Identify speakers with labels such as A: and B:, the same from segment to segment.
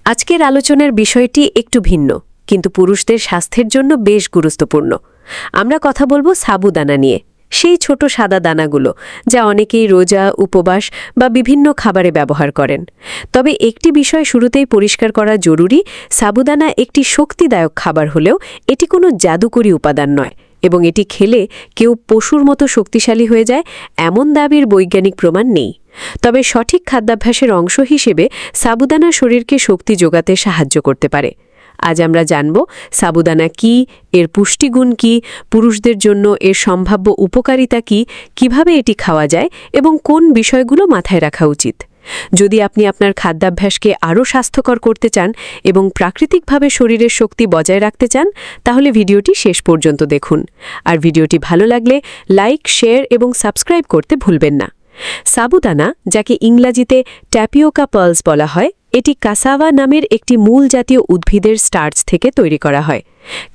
A: আজকের আলোচনার বিষয়টি একটু ভিন্ন, কিন্তু পুরুষদের স্বাস্থ্যের জন্য বেশ গুরুত্বপূর্ণ। আমরা কথা বলবো সাবুদানা নিয়ে, সেই ছোট সাদা দানাগুলো যা অনেকেই রোজা, উপবাস বা বিভিন্ন খাবারে ব্যবহার করেন। তবে একটি বিষয় শুরুতেই পরিষ্কার করা জরুরি, সাবুদানা একটি শক্তিদায়ক খাবার হলেও এটি কোনো জাদুকরী উপাদান নয়, এবং এটি খেলে কেউ পশুর মতো শক্তিশালী হয়ে যায় এমন দাবির বৈজ্ঞানিক প্রমাণ নেই। তবে সঠিক খাদ্যাভ্যাসের অংশ হিসেবে সাবুদানা শরীরকে শক্তি যোগাতে সাহায্য করতে পারে। আজ আমরা জানব সাবুদানা কি, এর পুষ্টিগুণ কি, পুরুষদের জন্য এর সম্ভাব্য উপকারিতা কি, কিভাবে এটি খাওয়া যায় এবং কোন বিষয়গুলো মাথায় রাখা উচিত। যদি আপনি আপনার খাদ্যাভ্যাসকে আরও স্বাস্থ্যকর করতে চান এবং প্রাকৃতিকভাবে শরীরের শক্তি বজায় রাখতে চান, তাহলে ভিডিওটি শেষ পর্যন্ত দেখুন। আর ভিডিওটি ভালো লাগলে লাইক, শেয়ার এবং সাবস্ক্রাইব করতে ভুলবেন না। সাবুদানা, যাকে ইংরেজিতে ট্যাপিওকা পার্লস বলা হয়, এটি কাসাভা নামের একটি মূল জাতীয় উদ্ভিদের স্টার্চ থেকে তৈরি করা হয়।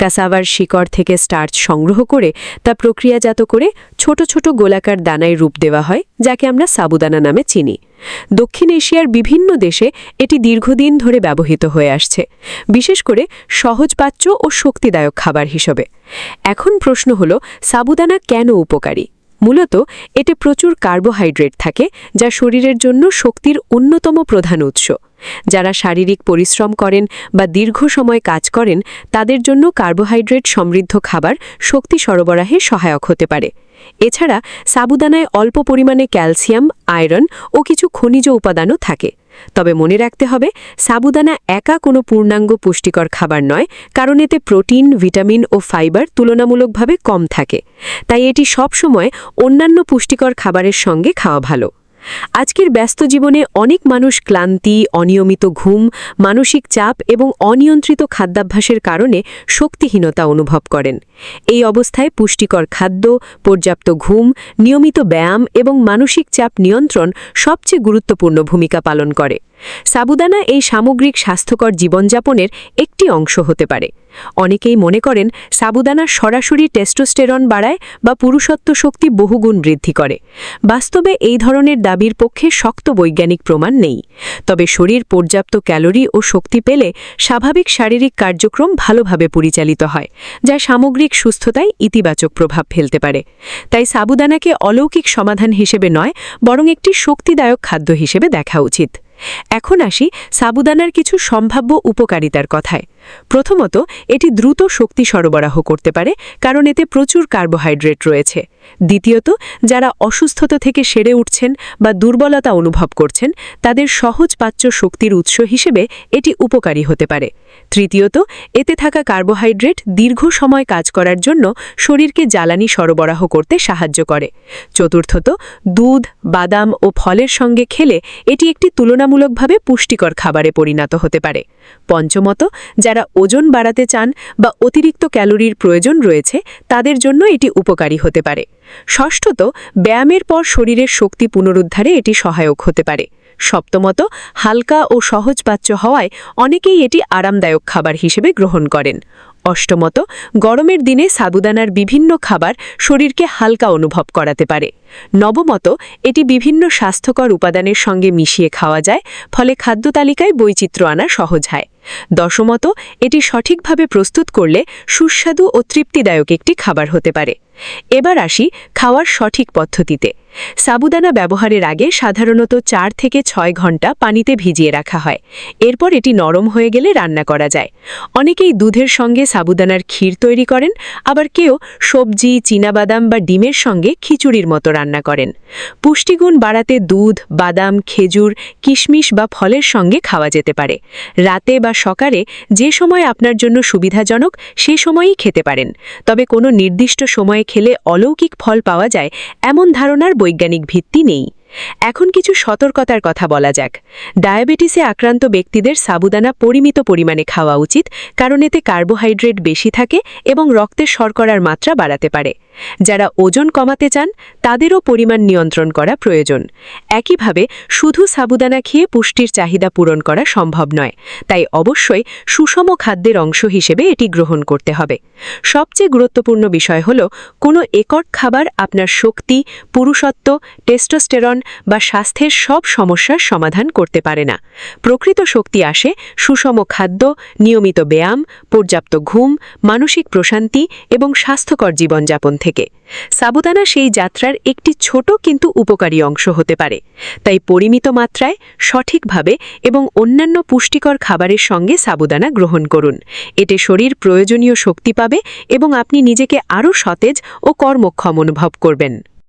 A: কাসাভার শিকড় থেকে স্টার্চ সংগ্রহ করে তা প্রক্রিয়াজাত করে ছোট ছোট গোলাকার দানায় রূপ দেওয়া হয়, যাকে আমরা সাবুদানা নামে চিনি। দক্ষিণ এশিয়ার বিভিন্ন দেশে এটি দীর্ঘদিন ধরে ব্যবহৃত হয়ে আসছে, বিশেষ করে সহজপাচ্য ও শক্তিদায়ক খাবার হিসেবে। এখন প্রশ্ন হল, সাবুদানা কেন উপকারী? মূলত এতে প্রচুর কার্বোহাইড্রেট থাকে, যা শরীরের জন্য শক্তির অন্যতম প্রধান উৎস। যারা শারীরিক পরিশ্রম করেন বা দীর্ঘ সময় কাজ করেন, তাদের জন্য কার্বোহাইড্রেট সমৃদ্ধ খাবার শক্তি সরবরাহে সহায়ক হতে পারে। এছাড়া সাবুদানায় অল্প পরিমাণে ক্যালসিয়াম, আয়রন ও কিছু খনিজ উপাদানও থাকে। তবে মনে রাখতে হবে, সাবুদানা একা কোনো পূর্ণাঙ্গ পুষ্টিকর খাবার নয়, কারণ এতে প্রোটিন, ভিটামিন ও ফাইবার তুলনামূলকভাবে কম থাকে। তাই এটি সবসময় অন্যান্য পুষ্টিকর খাবারের সঙ্গে খাওয়া ভালো। আজকের ব্যস্ত জীবনে অনেক মানুষ ক্লান্তি, অনিয়মিত ঘুম, মানসিক চাপ এবং অনিয়ন্ত্রিত খাদ্যাভ্যাসের কারণে শক্তিহীনতা অনুভব করেন। এই অবস্থায় পুষ্টিকর খাদ্য, পর্যাপ্ত ঘুম, নিয়মিত ব্যায়াম এবং মানসিক চাপ নিয়ন্ত্রণ সবচেয়ে গুরুত্বপূর্ণ ভূমিকা পালন করে। সাবুদানা এই সামগ্রিক স্বাস্থ্যকর জীবনযাপনের একটি অংশ হতে পারে। অনেকেই মনে করেন সাবুদানা সরাসরি টেস্টোস্টেরন বাড়ায় বা পুরুষত্ব শক্তি বহুগুণ বৃদ্ধি করে। বাস্তবে এই ধরনের দাবির পক্ষে শক্ত বৈজ্ঞানিক প্রমাণ নেই। তবে শরীর পর্যাপ্ত ক্যালোরি ও শক্তি পেলে স্বাভাবিক শারীরিক কার্যক্রম ভালোভাবে পরিচালিত হয়, যা সামগ্রিক সুস্থতায় ইতিবাচক প্রভাব ফেলতে পারে। তাই সাবুদানাকে অলৌকিক সমাধান হিসেবে নয়, বরং একটি শক্তিদায়ক খাদ্য হিসেবে দেখা উচিত। এখন আসি সাবুদানার কিছু সম্ভাব্য উপকারিতার কথায়। প্রথমত, এটি দ্রুত শক্তি সরবরাহ করতে পারে, কারণ এতে প্রচুর কার্বোহাইড্রেট রয়েছে। দ্বিতীয়ত, যারা অসুস্থতা থেকে সেরে উঠছেন বা দুর্বলতা অনুভব করছেন, তাদের সহজপাচ্য শক্তির উৎস হিসেবে এটি উপকারী হতে পারে। তৃতীয়ত, এতে থাকা কার্বোহাইড্রেট দীর্ঘ সময় কাজ করার জন্য শরীরকে জ্বালানি সরবরাহ করতে সাহায্য করে। চতুর্থত, দুধ, বাদাম ও ফলের সঙ্গে খেলে এটি একটি তুলনামূলকভাবে পুষ্টিকর খাবারে পরিণত হতে পারে। পঞ্চমত, যারা ওজন বাড়াতে চান বা অতিরিক্ত ক্যালোরির প্রয়োজন রয়েছে, তাদের জন্য এটি উপকারী হতে পারে। ষষ্ঠত, ব্যায়ামের পর শরীরের শক্তি পুনরুদ্ধারে এটি সহায়ক হতে পারে। সপ্তমত, হালকা ও সহজপাচ্য হওয়ায় অনেকেই এটি আরামদায়ক খাবার হিসেবে গ্রহণ করেন। অষ্টমত, গরমের দিনে সাবুদানার বিভিন্ন খাবার শরীরকে হালকা অনুভব করাতে পারে। নবমত, এটি বিভিন্ন স্বাস্থ্যকর উপাদানের সঙ্গে মিশিয়ে খাওয়া যায়, ফলে খাদ্য তালিকায় বৈচিত্র্য আনা সহজ হয়। দশমত, এটি সঠিকভাবে প্রস্তুত করলে সুস্বাদু ও তৃপ্তিদায়ক একটি খাবার হতে পারে। এবার আসি খাওয়ার সঠিক পদ্ধতিতে। সাবুদানা ব্যবহারের আগে সাধারণত 4 থেকে 6 ঘন্টা পানিতে ভিজিয়ে রাখা হয়। এরপর এটি নরম হয়ে গেলে রান্না করা যায়। অনেকেই দুধের সঙ্গে সাবুদানার ক্ষীর তৈরি করেন, আবার কেউ সবজি, চীনাবাদাম বা ডিমের সঙ্গে খিচুড়ির মতো রান্না করেন। পুষ্টিগুণ বাড়াতে দুধ, বাদাম, খেজুর, কিশমিশ বা ফলের সঙ্গে খাওয়া যেতে পারে। রাতে বা সকালে যে সময় আপনার জন্য সুবিধাজনক সে সময়ই খেতে পারেন। তবে কোনো নির্দিষ্ট সময়ে খেলে অলৌকিক ফল পাওয়া যায় এমন ধারণার বৈজ্ঞানিক ভিত্তি নেই। এখন কিছু সতর্কতার কথা বলা যাক। ডায়াবেটিসে আক্রান্ত ব্যক্তিদের সাবুদানা পরিমিত পরিমাণে খাওয়া উচিত, কারণ এতে কার্বোহাইড্রেট বেশি থাকে এবং রক্তে শর্করার মাত্রা বাড়াতে পারে। যারা ওজন কমাতে চান তাদেরও পরিমাণ নিয়ন্ত্রণ করা প্রয়োজন। একইভাবে শুধু সাবুদানা খেয়ে পুষ্টির চাহিদা পূরণ করা সম্ভব নয়, তাই অবশ্যই সুষম খাদ্যের অংশ হিসেবে এটি গ্রহণ করতে হবে। সবচেয়ে গুরুত্বপূর্ণ বিষয় হল কোনো একক খাবার আপনার শক্তি, পুরুষত্ব, টেস্টোস্টেরন বা স্বাস্থ্যের সব সমস্যার সমাধান করতে পারে না। প্রকৃত শক্তি আসে সুষম খাদ্য, নিয়মিত ব্যায়াম, পর্যাপ্ত ঘুম, মানসিক প্রশান্তি এবং স্বাস্থ্যকর জীবনযাপন থেকে। সাবুদানা সেই যাত্রার একটি ছোট কিন্তু উপকারী অংশ হতে পারে। তাই পরিমিত মাত্রায়, সঠিকভাবে এবং অন্যান্য পুষ্টিকর খাবারের সঙ্গে সাবুদানা গ্রহণ করুন। এতে শরীর প্রয়োজনীয় শক্তি পাবে এবং আপনি নিজেকে আরও সতেজ ও কর্মক্ষম অনুভব করবেন।